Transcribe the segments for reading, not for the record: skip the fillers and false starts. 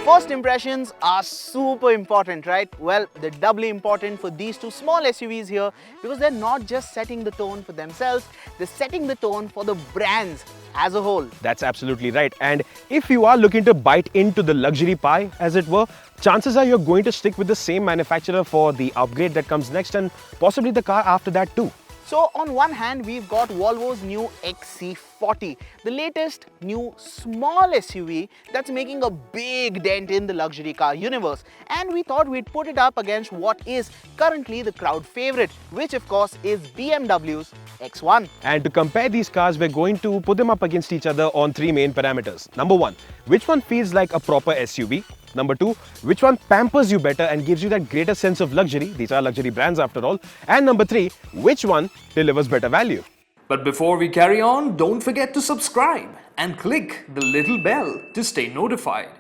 First impressions are super important, right? Well, they're doubly important for these two small SUVs here because they're not just setting the tone for themselves, they're setting the tone for the brands as a whole. That's absolutely right. And if you are looking to bite into the luxury pie, as it were, chances are you're going to stick with the same manufacturer for the upgrade that comes next and possibly the car after that too. So on one hand, we've got Volvo's new XC40, the latest new small SUV that's making a big dent in the luxury car universe. And we thought we'd put it up against what is currently the crowd favorite, which of course is BMW's X1. And to compare these cars, we're going to put them up against each other on three main parameters. Number one, which one feels like a proper SUV? Number two, which one pampers you better and gives you that greater sense of luxury? These are luxury brands after all. And number three, which one delivers better value? But before we carry on, don't forget to subscribe and click the little bell to stay notified.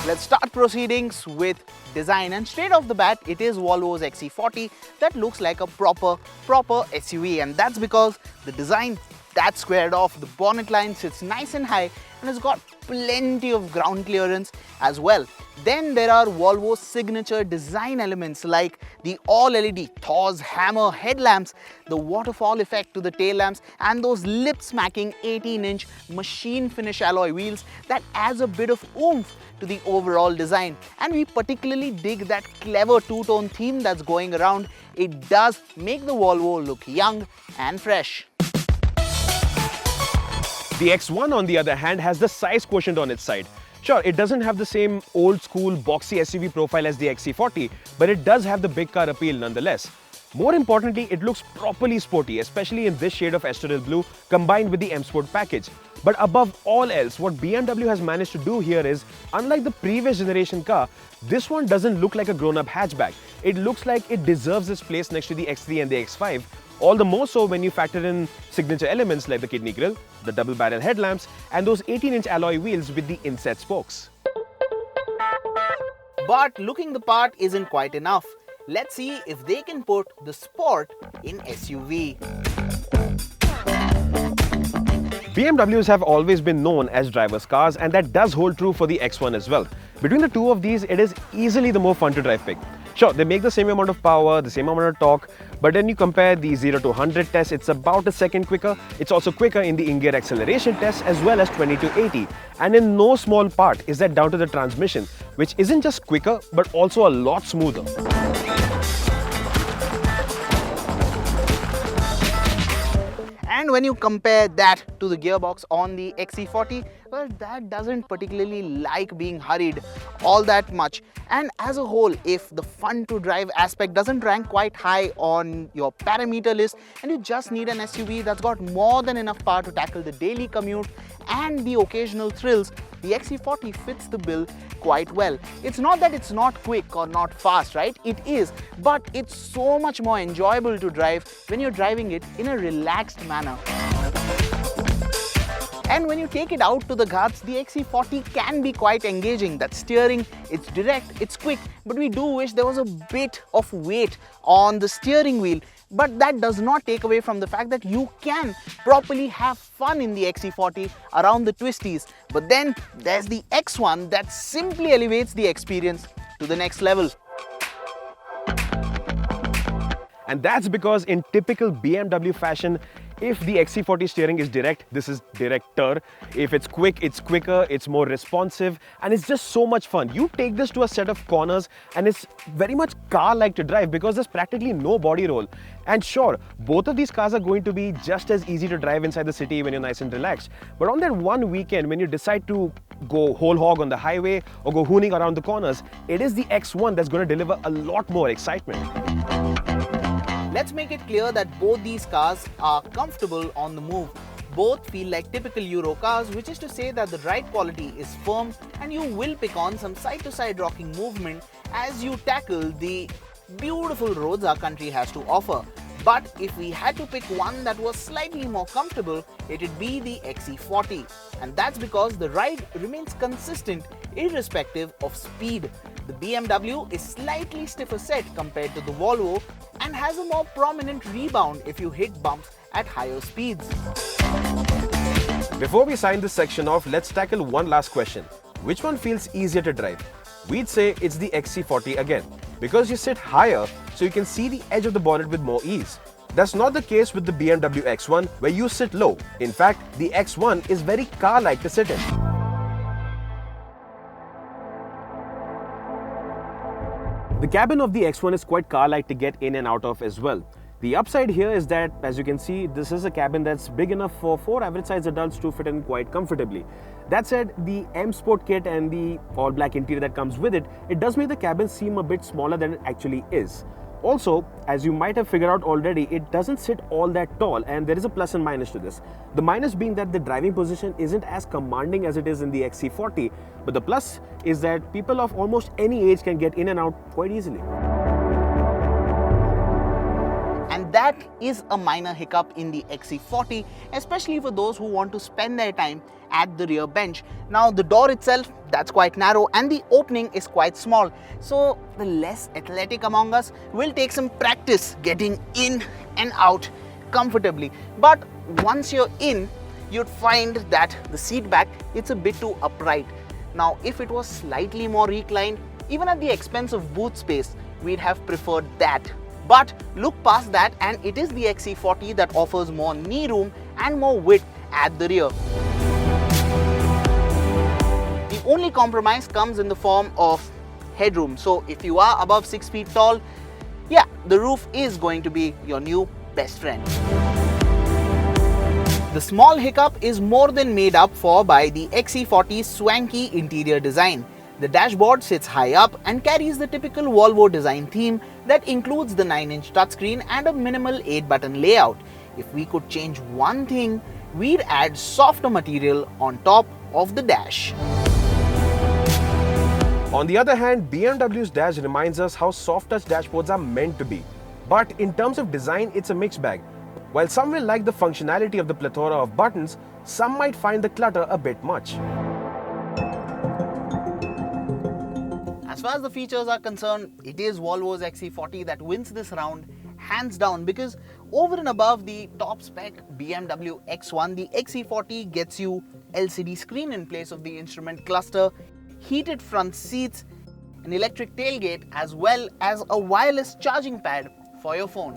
Let's start proceedings with design, and straight off the bat it is Volvo's XC40 that looks like a proper SUV, and that's because the design that's squared off, the bonnet line sits nice and high and it's got plenty of ground clearance as well. Then there are Volvo's signature design elements like the all-LED Thor's hammer headlamps, the waterfall effect to the tail lamps, and those lip-smacking 18-inch machine finish alloy wheels that adds a bit of oomph to the overall design. And we particularly dig that clever two-tone theme that's going around. It does make the Volvo look young and fresh. The X1, on the other hand, has the size quotient on its side. Sure, it doesn't have the same old-school boxy SUV profile as the XC40, but it does have the big car appeal nonetheless. More importantly, it looks properly sporty, especially in this shade of Estoril Blue combined with the M Sport package. But above all else, what BMW has managed to do here is, unlike the previous generation car, this one doesn't look like a grown-up hatchback. It looks like it deserves its place next to the X3 and the X5. All the more so when you factor in signature elements like the kidney grille, the double barrel headlamps, and those 18-inch alloy wheels with the inset spokes. But looking the part isn't quite enough. Let's see if they can put the sport in SUV. BMWs have always been known as driver's cars, and that does hold true for the X1 as well. Between the two of these, it is easily the more fun to drive pick. Sure, they make the same amount of power, the same amount of torque, but when you compare the 0 to 100 test, it's about a second quicker. It's also quicker in the in-gear acceleration test as well as 20 to 80. And in no small part is that down to the transmission, which isn't just quicker, but also a lot smoother. And when you compare that to the gearbox on the XC40, well, that doesn't particularly like being hurried all that much. And as a whole, if the fun to drive aspect doesn't rank quite high on your parameter list and you just need an SUV that's got more than enough power to tackle the daily commute and the occasional thrills, the XC40 fits the bill quite well. It's not that it's not quick or not fast, right? It is, but it's so much more enjoyable to drive when you're driving it in a relaxed manner. And when you take it out to the ghats, the XC40 can be quite engaging. That steering, it's direct, it's quick, but we do wish there was a bit of weight on the steering wheel. But that does not take away from the fact that you can properly have fun in the XC40 around the twisties. But then there's the X1 that simply elevates the experience to the next level. And that's because in typical BMW fashion, if the XC40 steering is direct, this is director. If it's quick, it's quicker, it's more responsive, and it's just so much fun. You take this to a set of corners and it's very much car-like to drive because there's practically no body roll. And sure, both of these cars are going to be just as easy to drive inside the city when you're nice and relaxed. But on that one weekend, when you decide to go whole hog on the highway or go hooning around the corners, it is the X1 that's going to deliver a lot more excitement. Let's make it clear that both these cars are comfortable on the move. Both feel like typical Euro cars, which is to say that the ride quality is firm and you will pick on some side-to-side rocking movement as you tackle the beautiful roads our country has to offer. But if we had to pick one that was slightly more comfortable, it'd be the XC40. And that's because the ride remains consistent irrespective of speed. The BMW is slightly stiffer set compared to the Volvo and has a more prominent rebound if you hit bumps at higher speeds. Before we sign this section off, let's tackle one last question. Which one feels easier to drive? We'd say it's the XC40 again, because you sit higher so you can see the edge of the bonnet with more ease. That's not the case with the BMW X1, where you sit low. In fact, the X1 is very car-like to sit in. The cabin of the X1 is quite car-like to get in and out of as well. The upside here is that, as you can see, this is a cabin that's big enough for 4 average-sized adults to fit in quite comfortably. That said, the M Sport kit and the all-black interior that comes with it, it does make the cabin seem a bit smaller than it actually is. Also, as you might have figured out already, it doesn't sit all that tall, and there is a plus and minus to this. The minus being that the driving position isn't as commanding as it is in the XC40, but the plus is that people of almost any age can get in and out quite easily. And that is a minor hiccup in the XC40, especially for those who want to spend their time at the rear bench. Now the door itself, that's quite narrow, and the opening is quite small. So the less athletic among us will take some practice getting in and out comfortably. But once you're in, you'd find that the seat back, it's a bit too upright. Now if it was slightly more reclined, even at the expense of boot space, we'd have preferred that. But look past that, and it is the XC40 that offers more knee room and more width at the rear. The only compromise comes in the form of headroom. So if you are above 6 feet tall, yeah, the roof is going to be your new best friend. The small hiccup is more than made up for by the XC40's swanky interior design. The dashboard sits high up and carries the typical Volvo design theme that includes the 9-inch touchscreen and a minimal 8-button layout. If we could change one thing, we'd add softer material on top of the dash. On the other hand, BMW's dash reminds us how soft touch dashboards are meant to be. But in terms of design, it's a mixed bag. While some will like the functionality of the plethora of buttons, some might find the clutter a bit much. As far as the features are concerned, it is Volvo's XC40 that wins this round hands down, because over and above the top spec BMW X1, the XC40 gets you LCD screen in place of the instrument cluster, heated front seats, an electric tailgate, as well as a wireless charging pad for your phone.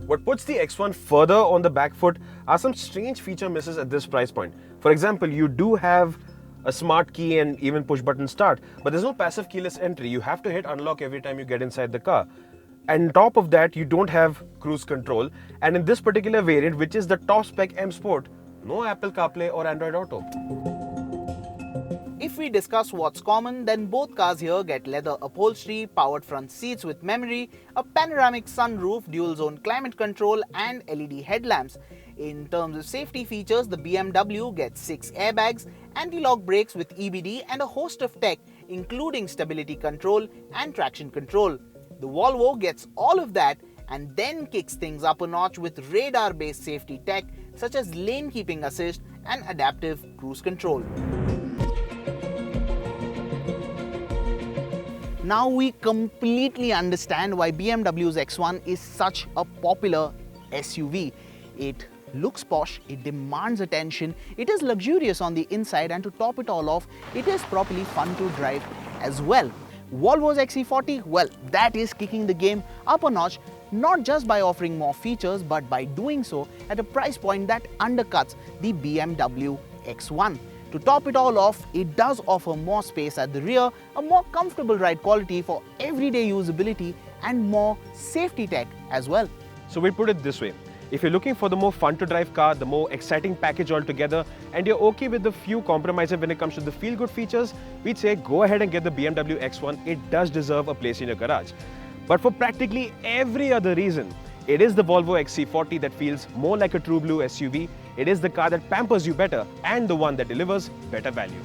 What puts the X1 further on the back foot are some strange feature misses at this price point. For example, you do have a smart key and even push button start, but there's no passive keyless entry. You have to hit unlock every time you get inside the car. And on top of that, you don't have cruise control. And in this particular variant, which is the top spec M Sport, no Apple CarPlay or Android Auto. If we discuss what's common, then both cars here get leather upholstery, powered front seats with memory, a panoramic sunroof, dual zone climate control, and LED headlamps. In terms of safety features, the BMW gets 6 airbags, anti-lock brakes with EBD, and a host of tech including stability control and traction control. The Volvo gets all of that and then kicks things up a notch with radar-based safety tech such as lane keeping assist and adaptive cruise control. Now we completely understand why BMW's X1 is such a popular SUV. It looks posh, it demands attention, it is luxurious on the inside, and to top it all off, it is properly fun to drive as well. Volvo's XC40, well, that is kicking the game up a notch, not just by offering more features, but by doing so at a price point that undercuts the BMW X1. To top it all off, it does offer more space at the rear, a more comfortable ride quality for everyday usability, and more safety tech as well. So we put it this way. If you're looking for the more fun to drive car, the more exciting package altogether, and you're okay with the few compromises when it comes to the feel-good features, we'd say go ahead and get the BMW X1. It does deserve a place in your garage. But for practically every other reason, it is the Volvo XC40 that feels more like a true blue SUV. It is the car that pampers you better and the one that delivers better value.